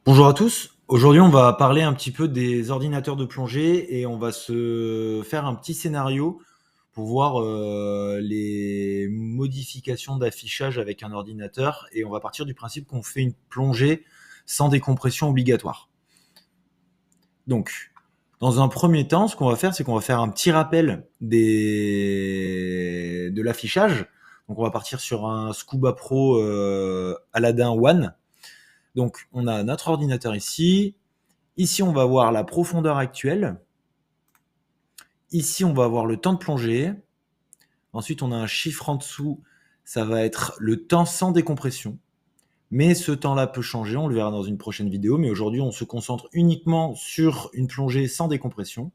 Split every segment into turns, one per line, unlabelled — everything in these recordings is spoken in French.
Bonjour à tous. Aujourd'hui, on va parler un petit peu des ordinateurs de plongée et on va se faire un petit scénario pour voir les modifications d'affichage avec un ordinateur et on va partir du principe qu'on fait une plongée sans décompression obligatoire. Donc, dans un premier temps, ce qu'on va faire, c'est qu'on va faire un petit rappel de l'affichage. Donc, on va partir sur un Scuba Pro Aladdin One. Donc, on a notre ordinateur ici. Ici, on va voir la profondeur actuelle. Ici, on va avoir le temps de plongée. Ensuite, on a un chiffre en dessous. Ça va être le temps sans décompression. Mais ce temps-là peut changer, on le verra dans une prochaine vidéo. Mais aujourd'hui, on se concentre uniquement sur une plongée sans décompression.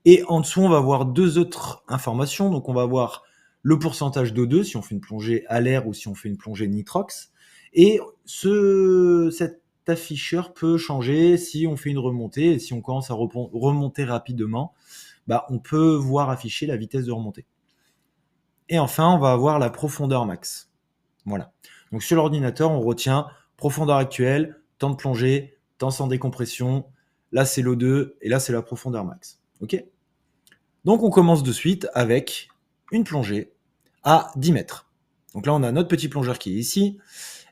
Et en dessous, on va avoir deux autres informations. Donc, on va voir le pourcentage d'O2, si on fait une plongée à l'air ou si on fait une plongée nitrox. Et cet afficheur peut changer si on fait une remontée. Et si on commence à remonter rapidement, on peut voir afficher la vitesse de remontée. Et enfin, on va avoir la profondeur max. Voilà. Donc sur l'ordinateur, on retient profondeur actuelle, temps de plongée, temps sans décompression. Là, c'est l'O2 et là, c'est la profondeur max. OK ? Donc on commence de suite avec une plongée à 10 mètres. Donc là, on a notre petit plongeur qui est ici.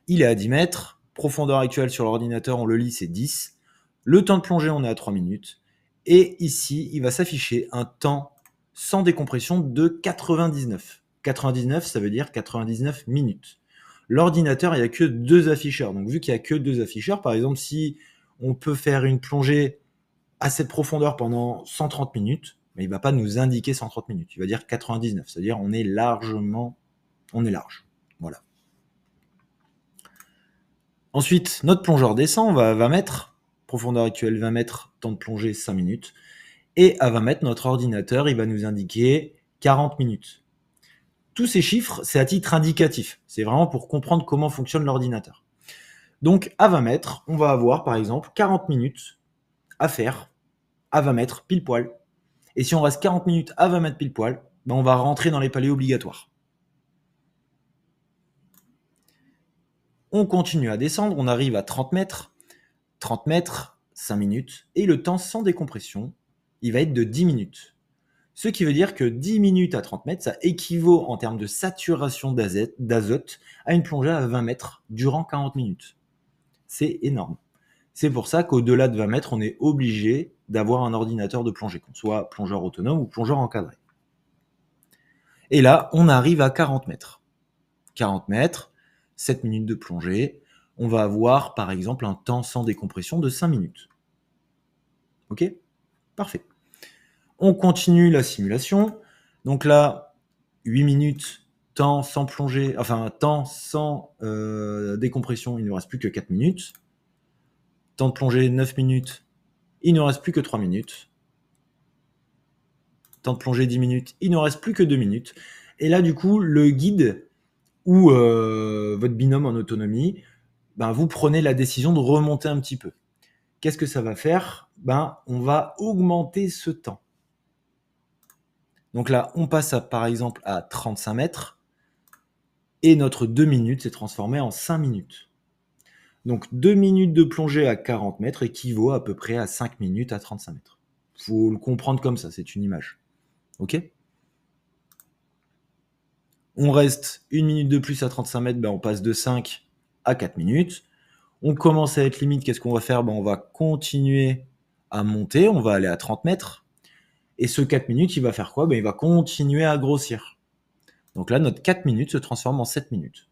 Il est à 10 mètres. Profondeur actuelle sur l'ordinateur, on le lit, c'est 10. Le temps de plongée, on est à 3 minutes. Et ici, il va s'afficher un temps sans décompression de 99. 99, ça veut dire 99 minutes. L'ordinateur, il n'y a que deux afficheurs. Donc vu qu'il n'y a que deux afficheurs, par exemple, si on peut faire une plongée à cette profondeur pendant 130 minutes, mais il ne va pas nous indiquer 130 minutes. Il va dire 99, c'est-à-dire on est large. Voilà. Ensuite, notre plongeur descend, on va à 20 mètres, profondeur actuelle 20 mètres, temps de plongée 5 minutes. Et à 20 mètres, notre ordinateur, il va nous indiquer 40 minutes. Tous ces chiffres, c'est à titre indicatif. C'est vraiment pour comprendre comment fonctionne l'ordinateur. Donc, à 20 mètres, on va avoir, par exemple, 40 minutes à faire à 20 mètres pile poil. Et si on reste 40 minutes à 20 mètres pile poil, on va rentrer dans les paliers obligatoires. On continue à descendre, on arrive à 30 mètres. 30 mètres, 5 minutes. Et le temps sans décompression, il va être de 10 minutes. Ce qui veut dire que 10 minutes à 30 mètres, ça équivaut en termes de saturation d'azote à une plongée à 20 mètres durant 40 minutes. C'est énorme. C'est pour ça qu'au-delà de 20 mètres, on est obligé d'avoir un ordinateur de plongée, qu'on soit plongeur autonome ou plongeur encadré. Et là, on arrive à 40 mètres. 40 mètres, 7 minutes de plongée. On va avoir, par exemple, un temps sans décompression de 5 minutes. OK ? Parfait. On continue la simulation. Donc là, 8 minutes, temps sans plongée, enfin temps sans décompression, il ne nous reste plus que 4 minutes. Temps de plongée, 9 minutes, il ne nous reste plus que 3 minutes. Temps de plongée, 10 minutes, il ne nous reste plus que 2 minutes. Et là, du coup, le guide ou votre binôme en autonomie, vous prenez la décision de remonter un petit peu. Qu'est-ce que ça va faire ? On va augmenter ce temps. Donc là, on passe par exemple à 35 mètres et notre 2 minutes s'est transformé en 5 minutes. Donc 2 minutes de plongée à 40 mètres équivaut à peu près à 5 minutes à 35 mètres. Il faut le comprendre comme ça, c'est une image. OK ? On reste 1 minute de plus à 35 mètres, on passe de 5 à 4 minutes. On commence à être limite, qu'est-ce qu'on va faire ? On va continuer à monter, on va aller à 30 mètres. Et ce 4 minutes, il va faire quoi ? Il va continuer à grossir. Donc là, notre 4 minutes se transforme en 7 minutes.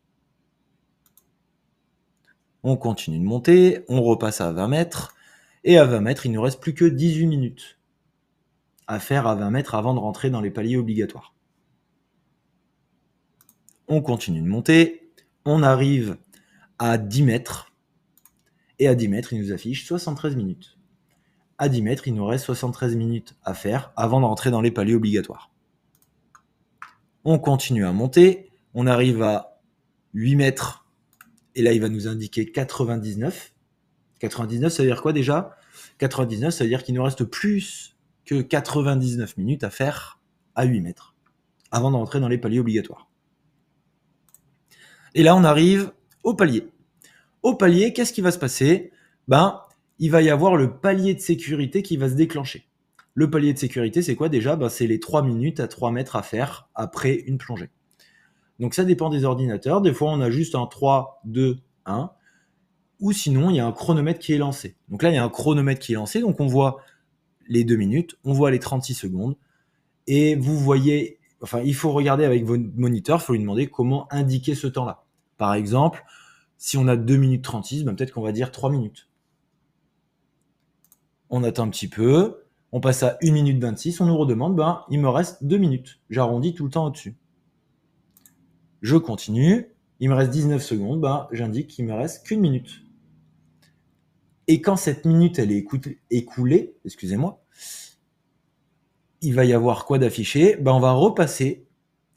On continue de monter, on repasse à 20 mètres. Et à 20 mètres, il ne nous reste plus que 18 minutes à faire à 20 mètres avant de rentrer dans les paliers obligatoires. On continue de monter, on arrive à 10 mètres. Et à 10 mètres, il nous affiche 73 minutes. À 10 mètres, il nous reste 73 minutes à faire avant de rentrer dans les paliers obligatoires. On continue à monter, on arrive à 8 mètres, et là il va nous indiquer 99. 99, ça veut dire quoi déjà ? 99, ça veut dire qu'il nous reste plus que 99 minutes à faire à 8 mètres, avant de rentrer dans les paliers obligatoires. Et là on arrive au palier. Au palier, qu'est-ce qui va se passer ? ben, il va y avoir le palier de sécurité qui va se déclencher. Le palier de sécurité, c'est quoi déjà? C'est les 3 minutes à 3 mètres à faire après une plongée. Donc ça dépend des ordinateurs. Des fois, on a juste un 3, 2, 1. Ou sinon, il y a un chronomètre qui est lancé. Donc là, il y a un chronomètre qui est lancé. Donc on voit les 2 minutes, on voit les 36 secondes. Et vous voyez, il faut regarder avec votre moniteur, il faut lui demander comment indiquer ce temps-là. Par exemple, si on a 2 minutes 36, peut-être qu'on va dire 3 minutes. On attend un petit peu, on passe à 1 minute 26, on nous redemande, il me reste 2 minutes. J'arrondis tout le temps au-dessus. Je continue, il me reste 19 secondes, j'indique qu'il me reste qu'1 minute. Et quand cette minute elle est écoulée, excusez-moi, il va y avoir quoi d'affiché? On va repasser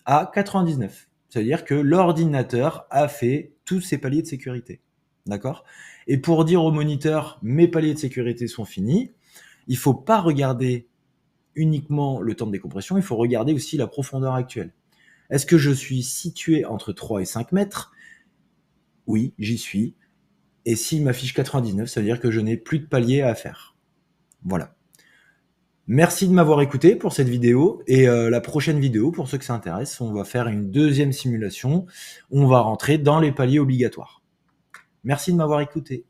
à 99. C'est-à-dire que l'ordinateur a fait tous ses paliers de sécurité. D'accord? Et pour dire au moniteur, mes paliers de sécurité sont finis, il ne faut pas regarder uniquement le temps de décompression, il faut regarder aussi la profondeur actuelle. Est-ce que je suis situé entre 3 et 5 mètres? Oui, j'y suis. Et s'il m'affiche 99, ça veut dire que je n'ai plus de palier à faire. Voilà. Merci de m'avoir écouté pour cette vidéo. Et la prochaine vidéo, pour ceux que ça intéresse, on va faire une deuxième simulation. On va rentrer dans les paliers obligatoires. Merci de m'avoir écouté.